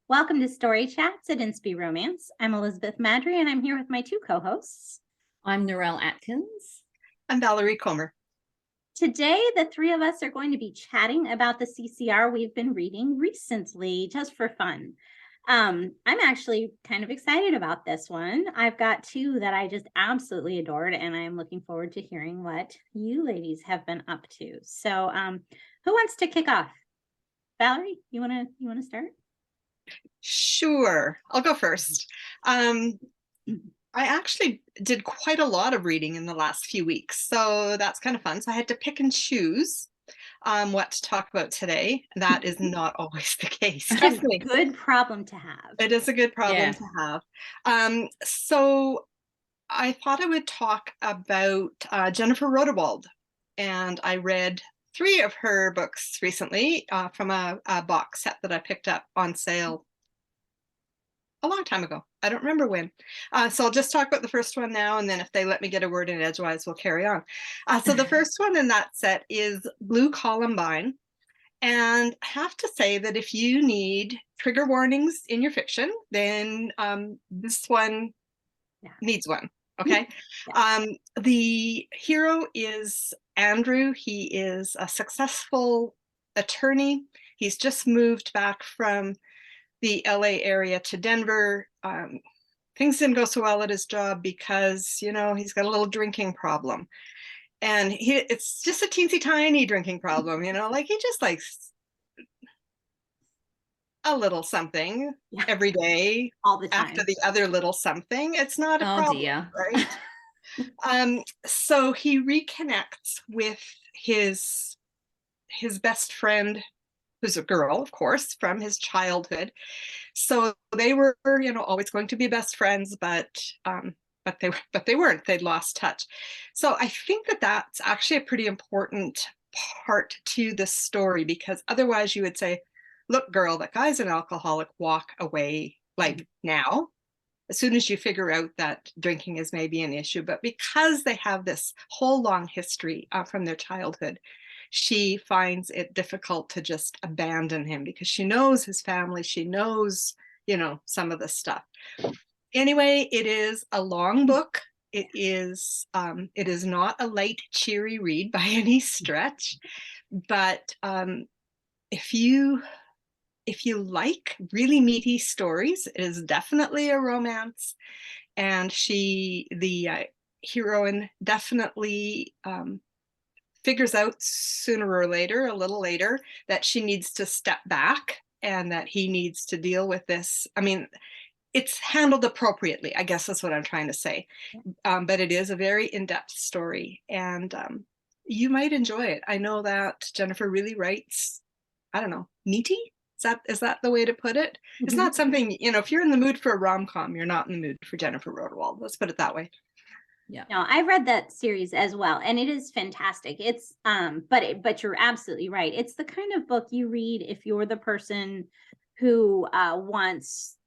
Welcome to Story Chats at InspyRomance. I'm Elizabeth Madry, and I'm here with my two co-hosts. I'm Narelle Atkins. I'm Valerie Comer. Today, the three of us are going to be chatting about the CCR we've been reading recently, just for fun. I'm actually kind of excited about this one. I've got two that I just absolutely adored, and I'm looking forward to hearing what you ladies have been up to. So, who wants to kick off? Valerie, you wanna start? Sure, I'll go first. I actually did quite a lot of reading in the last few weeks, so that's kind of fun. So I had to pick and choose what to talk about today. That is not always the case. It's a good problem to have. It is a good problem to have. So I thought I would talk about Jennifer Rodewald, and I read 3 of her books recently from a box set that I picked up on sale a long time ago. I don't remember when. So I'll just talk about the first one now, and then if they let me get a word in edgewise, we'll carry on. So the first one in that set is Blue Columbine. And I have to say that if you need trigger warnings in your fiction, then this one needs one. Okay. The hero is Andrew. He is a successful attorney. He's just moved back from the LA area to Denver. Things didn't go so well at his job because, you know, he's got a little drinking problem. And it's just a teensy tiny drinking problem, you know, like he just likes a little something every day, all the time, after the other little something. It's not a problem, dear. Right? So he reconnects with his best friend, who's a girl, of course, from his childhood. So they were, you know, always going to be best friends, but they weren't. They'd lost touch. So I think that that's actually a pretty important part to the story, because otherwise you would say, look, girl, that guy's an alcoholic, walk away, like now, as soon as you figure out that drinking is maybe an issue. But because they have this whole long history from their childhood, she finds it difficult to just abandon him because she knows his family. She knows, you know, some of the stuff. Anyway, it is a long book. It is not a light, cheery read by any stretch, but if you like really meaty stories, it is definitely a romance. And the heroine definitely figures out sooner or later, a little later, that she needs to step back and that he needs to deal with this. I mean, it's handled appropriately, I guess that's what I'm trying to say. But it is a very in-depth story, and you might enjoy it. I know that Jennifer really writes, I don't know, meaty? Is that the way to put it? It's not something, you know, if you're in the mood for a rom-com, you're not in the mood for Jennifer Rodewald. Let's put it that way. Yeah. No, I read that series as well, and it is fantastic. It's but you're absolutely right. It's the kind of book you read if you're the person who wants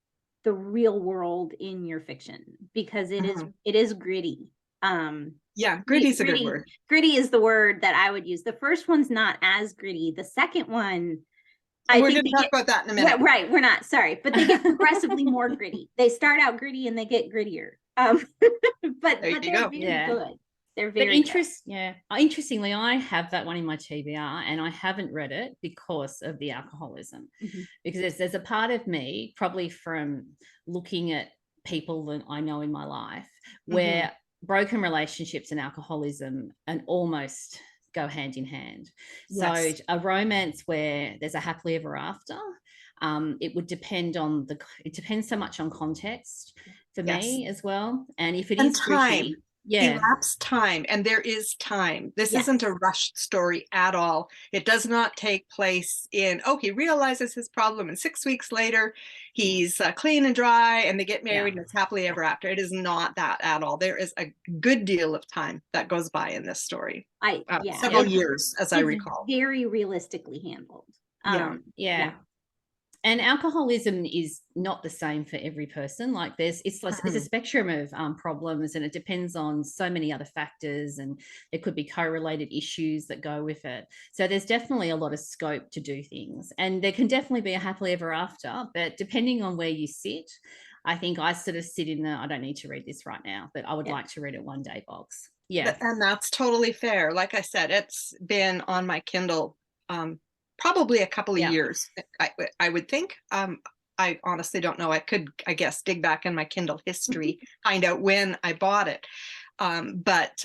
the real world in your fiction, because it is gritty. Yeah, gritty is a good word. Gritty is the word that I would use. The first one's not as gritty. The second one, we're going to talk about that in a minute. Right, we're not, sorry, but they get progressively more gritty. They start out gritty and they get grittier. But they're very good. They're very good. Interestingly, I have that one in my TBR, and I haven't read it because of the alcoholism. Because there's a part of me, probably from looking at people that I know in my life, where broken relationships and alcoholism and almost go hand in hand. So a romance where there's a happily ever after, it would depend on it depends so much on context for me as well. And if it is time, gritty, elapsed time, and there is time. This isn't a rushed story at all. It does not take place in, he realizes his problem and 6 weeks later he's clean and dry and they get married and it's happily ever after. It is not that at all. There is a good deal of time that goes by in this story. Several years, as I recall. Very realistically handled. And alcoholism is not the same for every person. Like it's a spectrum of problems, and it depends on so many other factors, and there could be correlated issues that go with it. So there's definitely a lot of scope to do things, and there can definitely be a happily ever after, but depending on where you sit, I think I sort of sit in the, I don't need to read this right now, but I would like to read it one day box. Yeah. And that's totally fair. Like I said, it's been on my Kindle probably a couple of years, I would think. I honestly don't know. I could, I guess, dig back in my Kindle history, find out when I bought it. But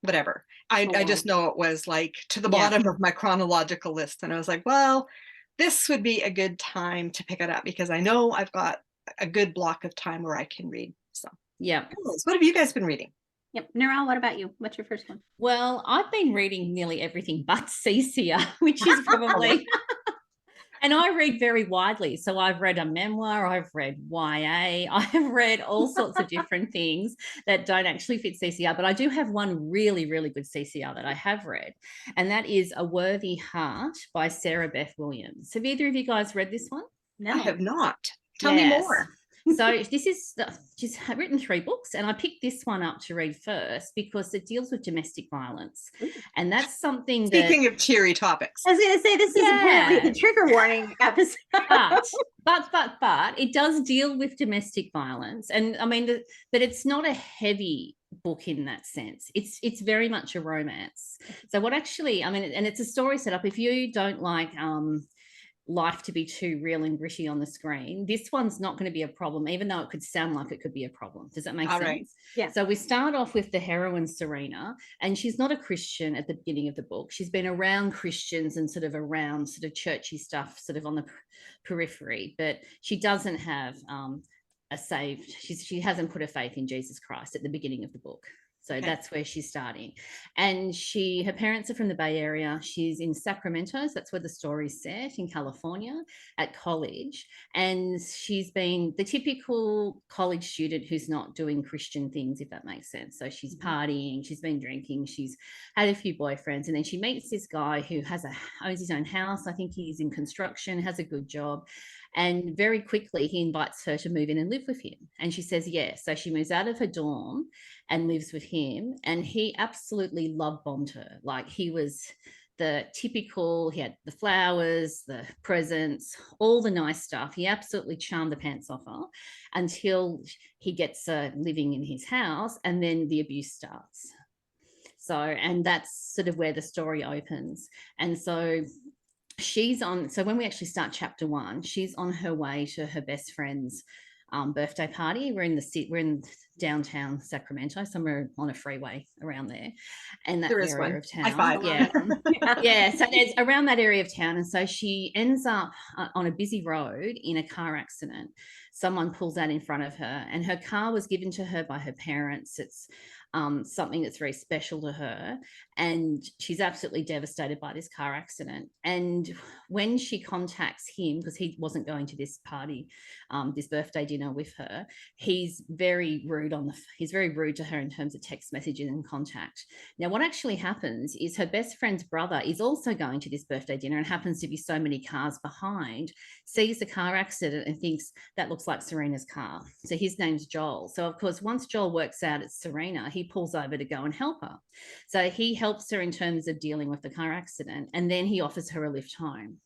whatever. I just know it was like to the bottom of my chronological list. And I was like, well, this would be a good time to pick it up because I know I've got a good block of time where I can read. So yeah. What have you guys been reading? Yep. Narelle, what about you? What's your first one? Well, I've been reading nearly everything but CCR, which is probably, and I read very widely. So I've read a memoir, I've read YA, I've read all sorts of different things that don't actually fit CCR, but I do have one really, really good CCR that I have read, and that is A Worthy Heart by Sarah Beth Williams. Have either of you guys read this one? No. I have not. Tell me more. So this is, she's written 3 books, and I picked this one up to read first because it deals with domestic violence. And that's something Speaking of cheery topics. I was going to say, this is apparently the trigger warning episode. but it does deal with domestic violence. And I mean, but it's not a heavy book in that sense. It's very much a romance. So what actually, I mean, and it's a story set up. If you don't like life to be too real and gritty on the screen, this one's not going to be a problem, even though it could sound like it could be a problem. Does that make sense? Right. Yeah. So we start off with the heroine, Serena, and she's not a Christian at the beginning of the book. She's been around Christians and sort of around sort of churchy stuff sort of on the periphery, but she doesn't have she hasn't put her faith in Jesus Christ at the beginning of the book. So that's where she's starting. And her parents are from the Bay Area. She's in Sacramento. So that's where the story's set, in California, at college. And she's been the typical college student who's not doing Christian things, if that makes sense. So she's partying, she's been drinking, she's had a few boyfriends. And then she meets this guy who owns his own house. I think he's in construction, has a good job. And very quickly, he invites her to move in and live with him. And she says yes. So she moves out of her dorm and lives with him. And he absolutely love bombed her. Like, he was the typical, he had the flowers, the presents, all the nice stuff. He absolutely charmed the pants off her until he gets living in his house, and then the abuse starts. So, and that's sort of where the story opens. And so so when we actually start chapter 1, she's on her way to her best friend's birthday party. We're in downtown Sacramento, somewhere on a freeway around there, and that area of town. Yeah. So there's around that area of town, and so she ends up on a busy road in a car accident. Someone pulls out in front of her, and her car was given to her by her parents. It's something that's very special to her, and she's absolutely devastated by this car accident. And when she contacts him, because he wasn't going to this party, this birthday dinner with her, he's very rude to her in terms of text messages and contact. Now, what actually happens is her best friend's brother is also going to this birthday dinner and happens to be so many cars behind, sees the car accident and thinks that looks like Serena's car. So his name's Joel. So of course, once Joel works out it's Serena, he pulls over to go and help her. So he helps her in terms of dealing with the car accident, and then he offers her a lift home.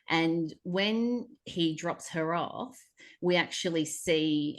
And when he drops her off, we actually see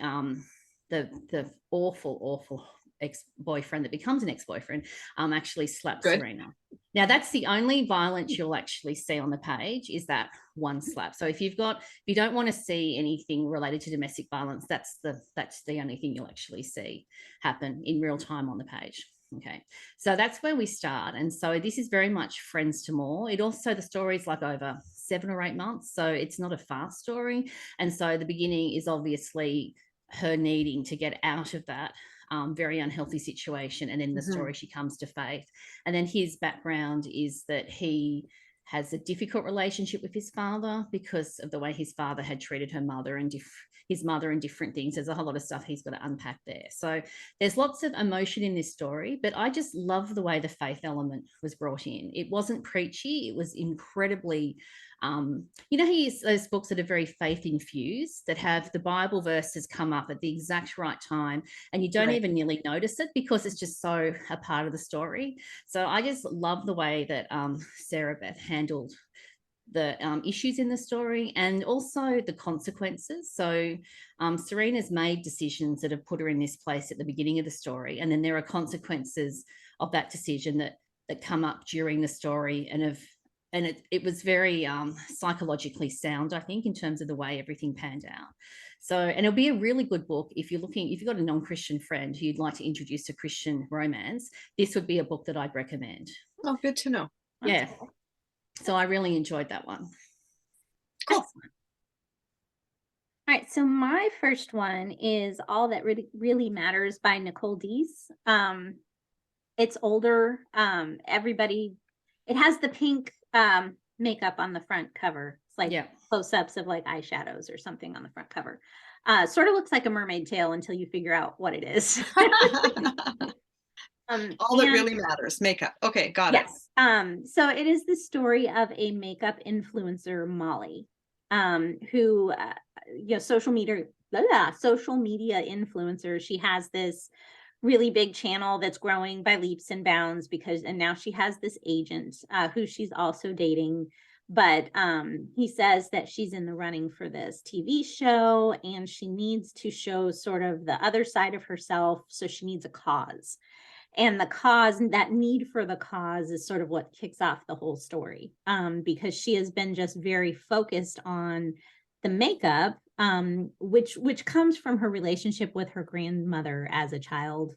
the awful ex-boyfriend that becomes an ex-boyfriend actually slaps Serena. Now, that's the only violence you'll actually see on the page, is that one slap. So if you don't want to see anything related to domestic violence, that's the only thing you'll actually see happen in real time on the page. Okay, so that's where we start. And so this is very much friends to more. It also, the story's like over 7 or 8 months, so it's not a fast story. And so the beginning is obviously her needing to get out of that very unhealthy situation, and then the story she comes to faith. And then his background is that he has a difficult relationship with his father because of the way his father had treated his mother and different things. There's a whole lot of stuff he's got to unpack there. So there's lots of emotion in this story, but I just love the way the faith element was brought in. It wasn't preachy. It was incredibly you know, those books that are very faith infused, that have the Bible verses come up at the exact right time, and you don't even nearly notice it because it's just so a part of the story. So I just love the way that Sarah Beth handled the issues in the story, and also the consequences. So Serena's made decisions that have put her in this place at the beginning of the story, and then there are consequences of that decision that come up during the story, and it was very psychologically sound, I think, in terms of the way everything panned out. So, and it'll be a really good book if you've got a non-Christian friend who you'd like to introduce to Christian romance. This would be a book that I'd recommend. Oh, good to know. Yeah. So I really enjoyed that one. Cool. Excellent. All right, so my first one is All That Really Matters by Nicole Deese. It's older. It has the pink makeup on the front cover. It's like close-ups of like eyeshadows or something on the front cover. Sort of looks like a mermaid tail until you figure out what it is. All That Really Matters, makeup. Okay, got it. Yes. So it is the story of a makeup influencer, Molly, who, social media influencer. She has this really big channel that's growing by leaps and bounds and now she has this agent who she's also dating. But he says that she's in the running for this TV show, and she needs to show sort of the other side of herself. So she needs a cause. And the cause, that need for the cause, is sort of what kicks off the whole story, because she has been just very focused on the makeup, which comes from her relationship with her grandmother as a child.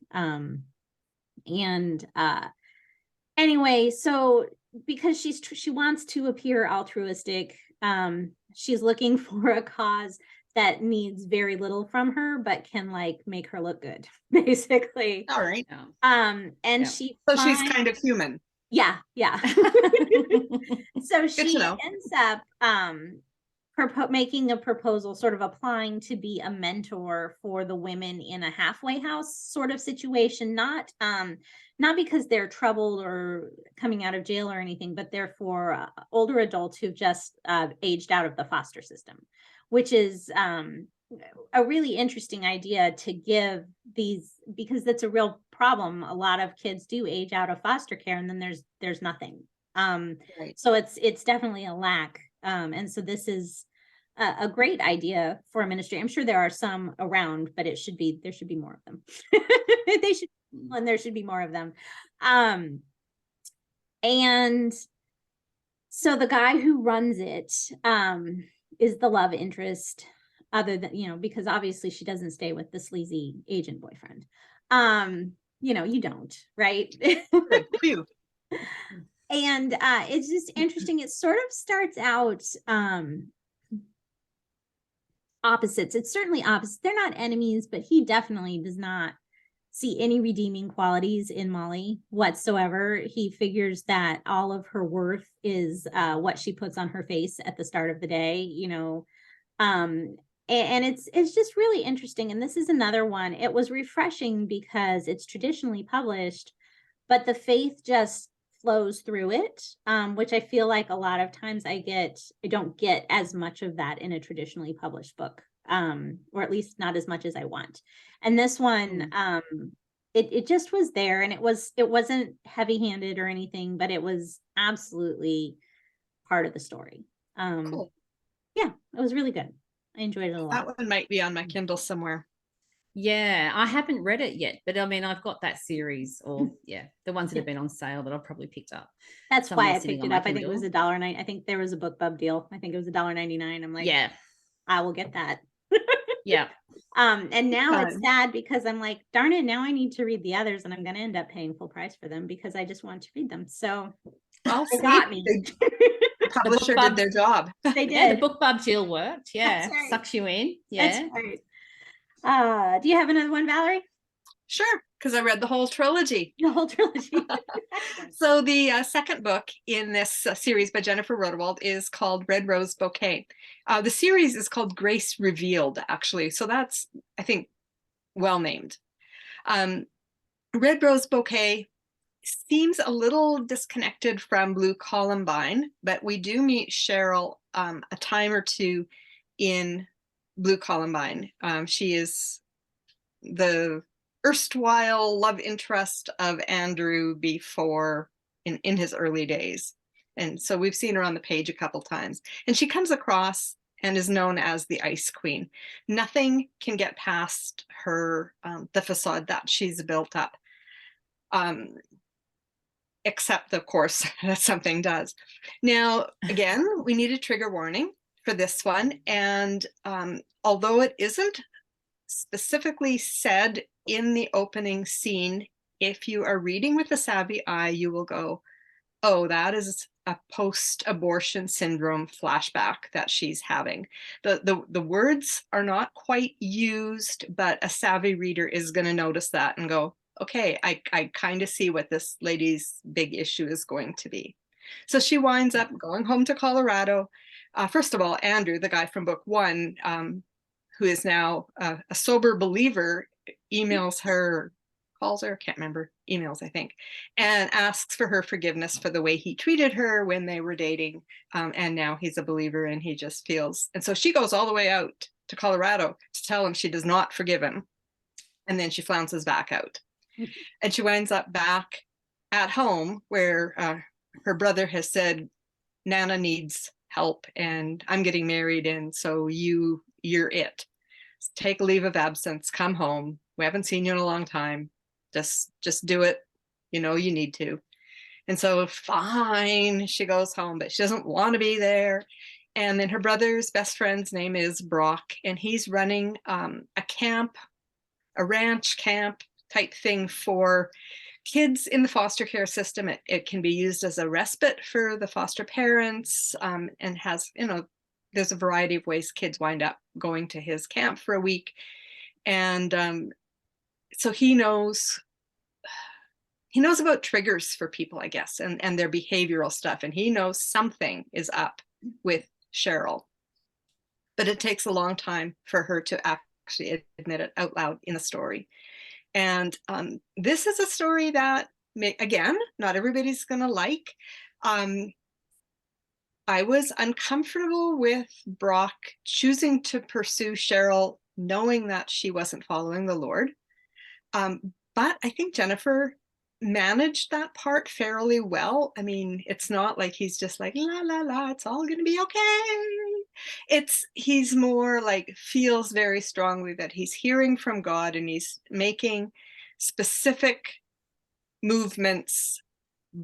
Anyway, so because she wants to appear altruistic, she's looking for a cause that needs very little from her, but can like make her look good, basically. All right. She's kind of human. Yeah. So she ends up making a proposal, sort of applying to be a mentor for the women in a halfway house sort of situation, not because they're troubled or coming out of jail or anything, but they're for older adults who've just aged out of the foster system, which is a really interesting idea to give these, because that's a real problem. A lot of kids do age out of foster care, and then there's nothing. So it's definitely a lack. And so this is a great idea for a ministry. I'm sure there are some around, but there should be more of them. There should be more of them. And so the guy who runs it is the love interest, other than, because obviously she doesn't stay with the sleazy agent boyfriend. You don't, right? And it's just interesting. It sort of starts out opposites. It's certainly opposite. They're not enemies, but he definitely does not see any redeeming qualities in Molly whatsoever. He figures that all of her worth is what she puts on her face at the start of the day, and it's just really interesting. And this is another one. It was refreshing because it's traditionally published, but the faith just flows through it, which I feel like a lot of times I don't get as much of that in a traditionally published book, or at least not as much as I want. And this one, it just was there, and it wasn't heavy-handed or anything, but it was absolutely part of the story. Cool. Yeah, it was really good. I enjoyed it a lot. That one might be on my Kindle somewhere. Yeah, I haven't read it yet, but I mean, I've got that series, or the ones that have been on sale that I've probably picked up. That's why I picked it up. I think it was $1.09. I think there was a BookBub deal. I think it was $1.99. I'm like, I will get that. And now it's sad because I'm like, darn it, now I need to read the others, and I'm going to end up paying full price for them because I just want to read them. So they got me. The publisher did their job. They did. Yeah, the BookBub deal worked. Yeah, right. Sucks you in. Yeah. That's right. Do you have another one, Valerie? Sure, because I read the whole trilogy. The whole trilogy. So the second book in this series by Jennifer Rodewald is called Red Rose Bouquet. The series is called Grace Revealed, actually. So that's, I think, well named. Red Rose Bouquet seems a little disconnected from Blue Columbine, but we do meet Cheryl a time or two in Blue Columbine. She is the erstwhile love interest of Andrew before in his early days. And so we've seen her on the page a couple times. And she comes across and is known as the Ice Queen. Nothing can get past her, the facade that she's built up. Except, of course, that something does. Now, again, we need a trigger warning for this one. And although it isn't specifically said in the opening scene, if you are reading with a savvy eye, you will go, oh, that is a post-abortion syndrome flashback that she's having. The words are not quite used, but a savvy reader is going to notice that and go, okay, I kind of see what this lady's big issue is going to be. So she winds up going home to Colorado. First of all, Andrew, the guy from book 1, who is now a sober believer, emails her, calls her, can't remember, emails, I think, and asks for her forgiveness for the way he treated her when they were dating. And now he's a believer and he just feels, and so she goes all the way out to Colorado to tell him she does not forgive him. And then she flounces back out. And she winds up back at home where her brother has said, Nana needs help and I'm getting married. And so you're it. Take a leave of absence, come home. We haven't seen you in a long time. Just do it. You know, you need to. And so fine, she goes home, but she doesn't want to be there. And then her brother's best friend's name is Brock, and he's running a camp, a ranch camp type thing for kids in the foster care system. It can be used as a respite for the foster parents, and has, you know, there's a variety of ways kids wind up going to his camp for a week. And so he knows about triggers for people, I guess, and their behavioral stuff. And he knows something is up with Cheryl, but it takes a long time for her to actually admit it out loud in the story. And this is a story that, again, not everybody's going to like. I was uncomfortable with Brock choosing to pursue Cheryl, knowing that she wasn't following the Lord. But I think Jennifer managed that part fairly well. I mean, it's not like he's just like, la, la, la, it's all going to be okay. He's more like, feels very strongly that he's hearing from God and he's making specific movements,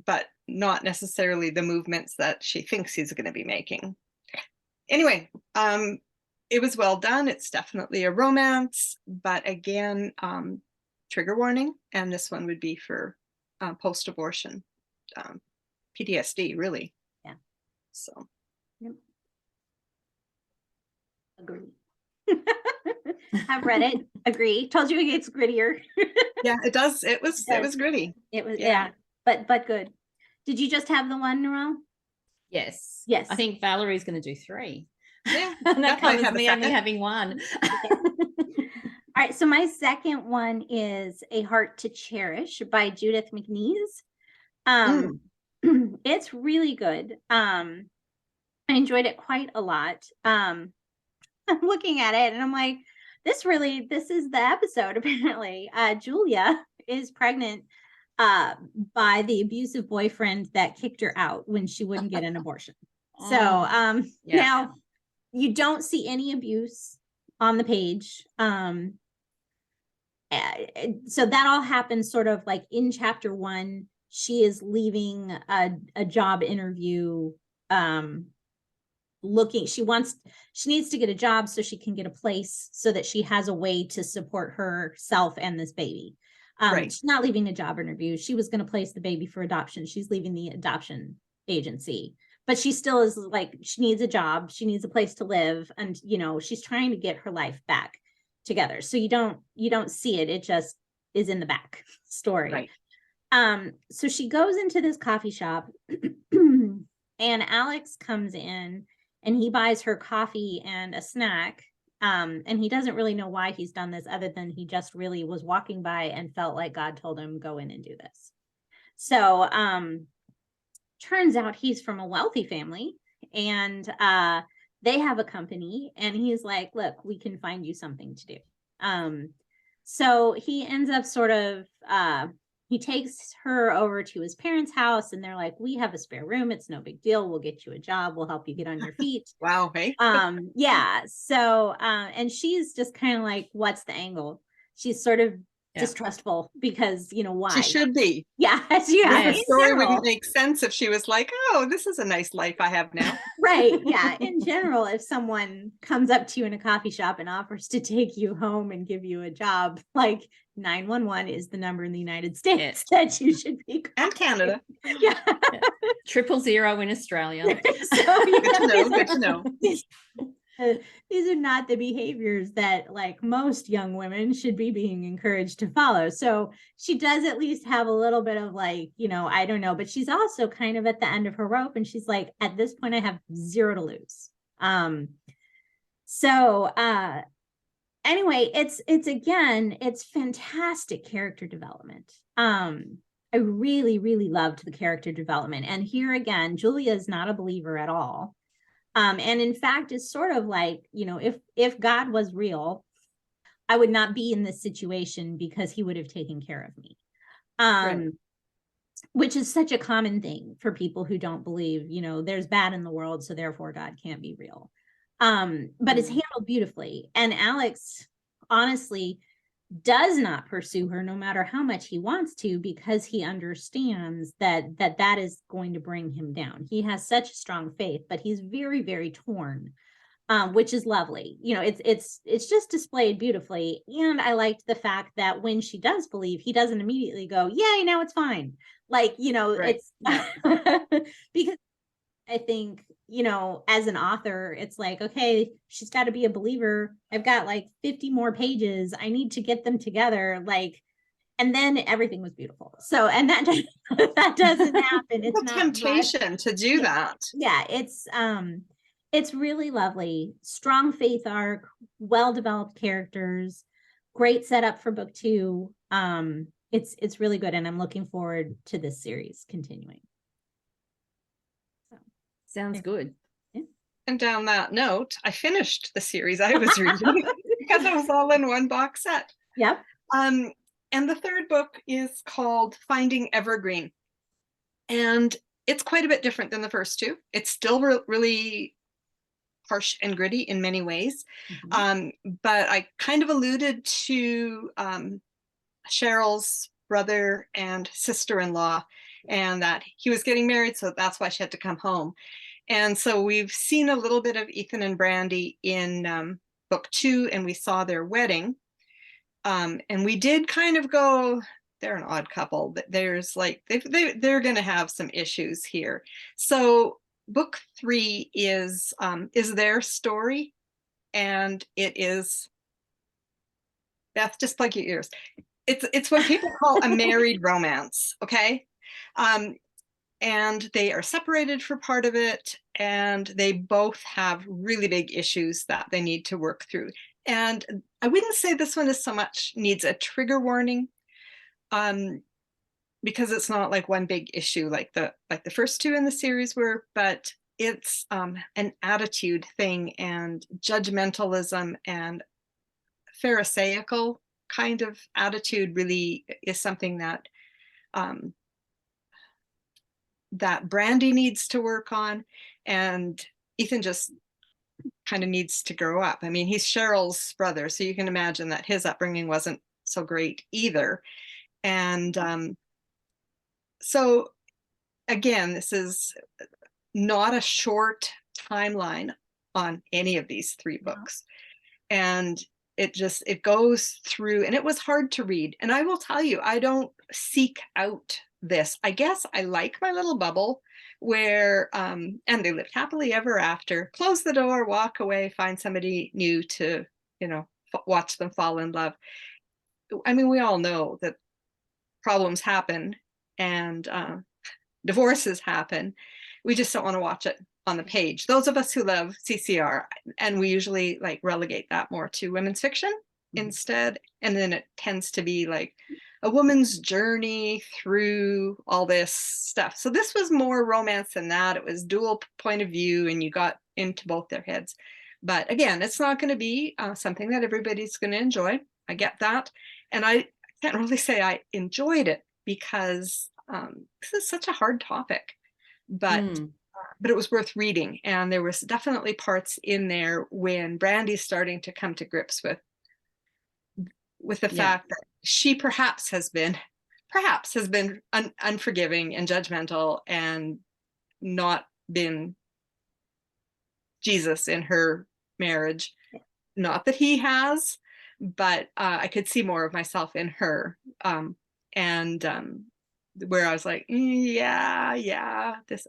but not necessarily the movements that she thinks he's going to be making. Anyway, it was well done. It's definitely a romance, but again, trigger warning. And this one would be for post-abortion PTSD, really. Yeah. So. Yep. Agree. I've read it. Agree. Told you it gets grittier. Yeah, it does. It was gritty. It was, yeah. But good. Did you just have the one, Narelle? Yes. Yes. I think Valerie's going to do 3. Yeah. And that That's why I covers have a me only second. having 1. All right, so my second one is A Heart to Cherish by Judith McNees. It's really good. I enjoyed it quite a lot. I'm looking at it and I'm like, this is the episode, apparently. Julia is pregnant by the abusive boyfriend that kicked her out when she wouldn't get an abortion. So now you don't see any abuse on the page. So that all happens sort of like in chapter 1. She is leaving a job interview, she needs to get a job so she can get a place so that she has a way to support herself and this baby. Right. She's not leaving a job interview. She was going to place the baby for adoption. She's leaving the adoption agency, but she still is like, she needs a job. She needs a place to live. And, you know, she's trying to get her life back together. So you don't see it. It just is in the back story. Right. So she goes into this coffee shop and Alex comes in and he buys her coffee and a snack. And he doesn't really know why he's done this other than he just really was walking by and felt like God told him, go in and do this. So, turns out he's from a wealthy family. and they have a company, and he's like, look, we can find you something to do. So he ends up sort of he takes her over to his parents' house, and they're like, we have a spare room, it's no big deal, we'll get you a job, we'll help you get on your feet. Wow, hey. Yeah, so and she's just kind of like, what's the angle? She's sort of distrustful because, you know, why? She should be. Yeah, The in story general wouldn't make sense if she was like, oh, this is a nice life I have now. right, yeah, in general, if someone comes up to you in a coffee shop and offers to take you home and give you a job, like 911 is the number in the United States that you should be calling. And Canada. Yeah. 000 in Australia. So, Good to know, good to know. These are not the behaviors that like most young women should be being encouraged to follow. So she does at least have a little bit of like, you know, I don't know, but she's also kind of at the end of her rope, and she's like, at this point I have zero to lose. Anyway, it's fantastic character development. I really, really loved the character development. And here again, Julia is not a believer at all. And in fact, it's sort of like, you know, if God was real, I would not be in this situation because he would have taken care of me. Right. Which is such a common thing for people who don't believe, you know, there's bad in the world, so therefore God can't be real. But it's handled beautifully. And Alex, honestly, does not pursue her no matter how much he wants to, because he understands that is going to bring him down. He has such strong faith, but he's very, very torn, which is lovely. You know, it's just displayed beautifully. And I liked the fact that when she does believe, he doesn't immediately go, yay, now it's fine. Like, you know, right. It's because I think, you know, as an author, it's like, okay, she's got to be a believer. I've got like 50 more pages. I need to get them together. Like, and then everything was beautiful. So, and that doesn't happen. It's a not temptation rushed. to do that. Yeah. It's really lovely. Strong faith arc, well-developed characters, great setup for book 2. It's really good. And I'm looking forward to this series continuing. Sounds good. Yeah. And down that note, I finished the series I was reading because it was all in one box set. Yep. And the third book is called Finding Evergreen. And it's quite a bit different than the first two. It's still really harsh and gritty in many ways. Mm-hmm. But I kind of alluded to Cheryl's brother and sister-in-law, and that he was getting married, so that's why she had to come home. And so we've seen a little bit of Ethan and Brandy in book 2, and we saw their wedding. And we did kind of go, they're an odd couple. There's like, they're going to have some issues here. So book 3 is their story, and it is, Beth, just plug your ears. It's what people call a married romance, okay? And they are separated for part of it, and they both have really big issues that they need to work through. And I wouldn't say this one is so much needs a trigger warning, because it's not like one big issue like the first 2 in the series were, but it's an attitude thing, and judgmentalism and pharisaical kind of attitude really is something that that Brandy needs to work on, and Ethan just kind of needs to grow up. I mean, he's Cheryl's brother, so you can imagine that his upbringing wasn't so great either. And so again, this is not a short timeline on any of these 3 books. And it goes through, and it was hard to read. And I will tell you, I don't seek out this. I guess I like my little bubble where, and they lived happily ever after, close the door, walk away, find somebody new to, you know, watch them fall in love. I mean, we all know that problems happen and divorces happen. We just don't want to watch it on the page. Those of us who love CCR, and we usually like relegate that more to women's fiction instead. And then it tends to be like, a woman's journey through all this stuff. So this was more romance than that. It was dual point of view, and you got into both their heads. But again, it's not going to be something that everybody's going to enjoy. I get that. And I can't really say I enjoyed it because this is such a hard topic. But it was worth reading. And there was definitely parts in there when Brandy's starting to come to grips with the fact that she perhaps has been unforgiving and judgmental and not been Jesus in her marriage. Not that he has, but I could see more of myself in her. Where I was like, this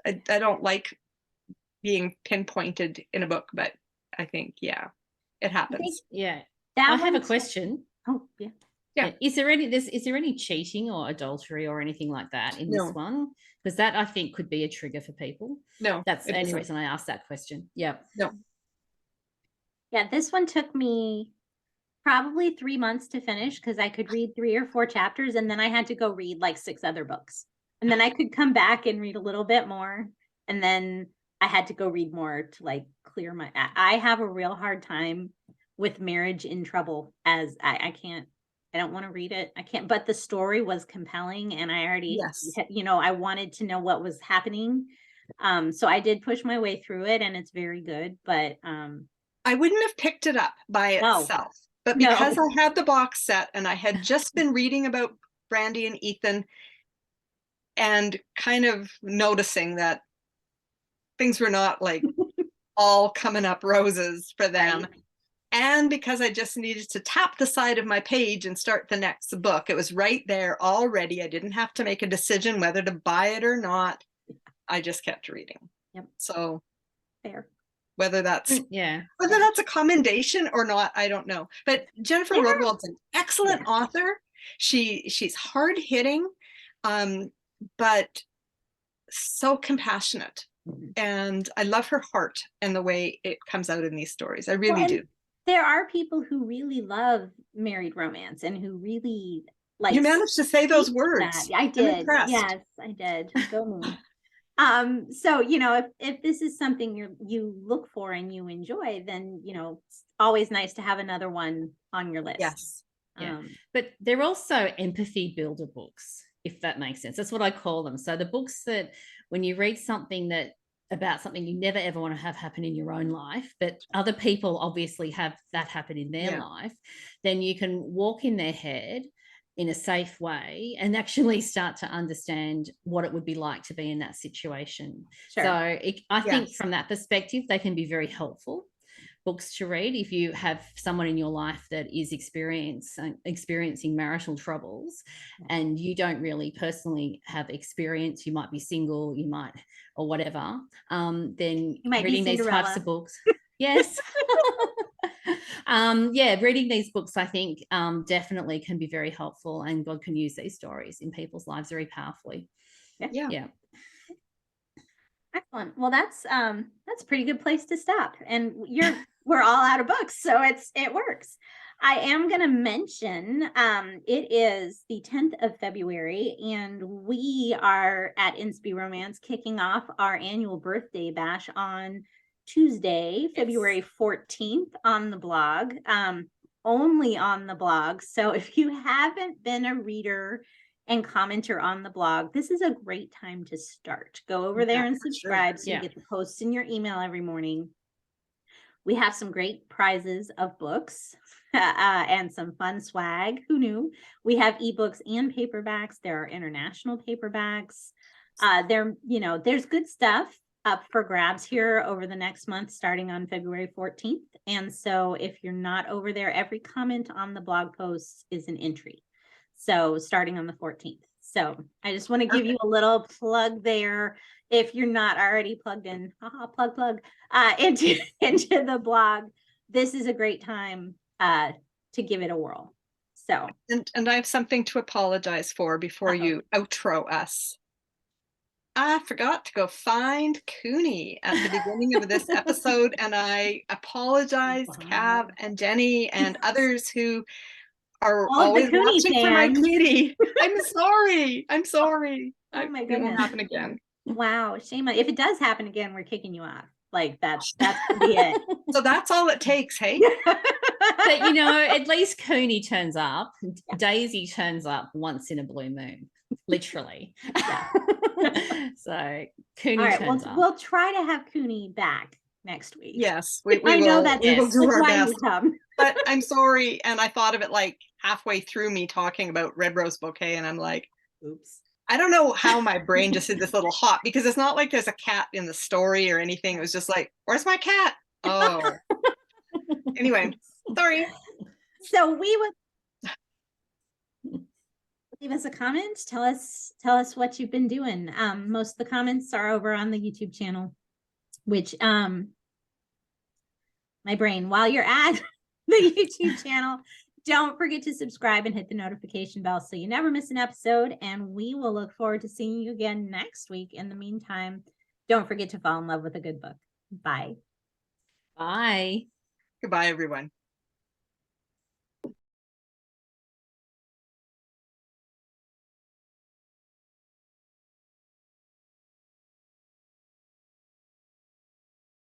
I don't like being pinpointed in a book, but I think it happens. I have a question. Oh, yeah. Is there any cheating or adultery or anything like that in this one? Because that, I think, could be a trigger for people. No, that's the only reason I asked that question. Yeah. No. Yeah, this one took me probably 3 months to finish because I could read 3 or 4 chapters, and then I had to go read like 6 other books. And then I could come back and read a little bit more. And then I had to go read more to like clear my, I have a real hard time with Marriage in Trouble, as I don't want to read it. I can't, but the story was compelling, and I already, I wanted to know what was happening. So I did push my way through it, and it's very good, but I wouldn't have picked it up by itself, but because I had the box set and I had just been reading about Brandy and Ethan and kind of noticing that things were not like all coming up roses for them. Right. And because I just needed to tap the side of my page and start the next book, it was right there already. I didn't have to make a decision whether to buy it or not. I just kept reading. Yep. So fair. Whether that's a commendation or not, I don't know. But Jennifer Rodewald's an excellent author. She's hard hitting, but so compassionate. And I love her heart and the way it comes out in these stories. I really do. There are people who really love married romance and who really like. You managed to say those words. I did. Yes, I did. Go me. So, if this is something you look for and you enjoy, then, it's always nice to have another one on your list. Yes. Yeah. But they're also empathy builder books, if that makes sense. That's what I call them. So the books that when you read something about something you never ever want to have happen in your own life, but other people obviously have that happen in their life, then you can walk in their head in a safe way and actually start to understand what it would be like to be in that situation. Sure. So I think from that perspective, they can be very helpful books to read if you have someone in your life that is experiencing marital troubles and you don't really personally have experience. You might be single, or whatever. Then reading these types of books. Yes. Reading these books, I think, definitely can be very helpful, and God can use these stories in people's lives very powerfully. Yeah. Excellent. Well, that's a pretty good place to stop. And we're all out of books, so it works. I am going to mention it is the 10th of February, and we are at InspyRomance kicking off our annual birthday bash on Tuesday, February 14th on the blog, only on the blog. So if you haven't been a reader and commenter on the blog, this is a great time to start. Go over there and subscribe so you get the posts in your email every morning. We have some great prizes of books and some fun swag. Who knew? We have ebooks and paperbacks. There are international paperbacks. There's good stuff up for grabs here over the next month, starting on February 14th. And so if you're not over there, every comment on the blog post is an entry. So starting on the 14th. So I just want to give you a little plug there. If you're not already plugged in, plug into the blog, this is a great time to give it a whirl. So and I have something to apologize for before you outro us. I forgot to go find Cooney at the beginning of this episode, and I apologize, Cav and Jenny and others who are All of the always Cooney watching for my fans. Coonie. I'm sorry. I'm sorry. Oh my It won't goodness. happen again. Wow, shame on if it does happen again, we're kicking you off. Like that's gonna be it. So that's all it takes, hey? But you know, at least Cooney turns up. Yeah. Daisy turns up once in a blue moon, literally. Yeah. So Cooney All right, turns up. we'll try to have Cooney back next week. Yes, we I know will. that's We will yes. do that's our why best. you come. But I'm sorry, and I thought of it like halfway through me talking about Red Rose Bouquet, and I'm like, Oops. I don't know how my brain just did this little hop, because it's not like there's a cat in the story or anything. It was just like, where's my cat? Oh. Anyway, sorry. So we would leave us a comment. Tell us what you've been doing. Most of the comments are over on the YouTube channel, which my brain, while you're at the YouTube channel, don't forget to subscribe and hit the notification bell so you never miss an episode. And we will look forward to seeing you again next week. In the meantime, don't forget to fall in love with a good book. Bye. Bye. Goodbye, everyone.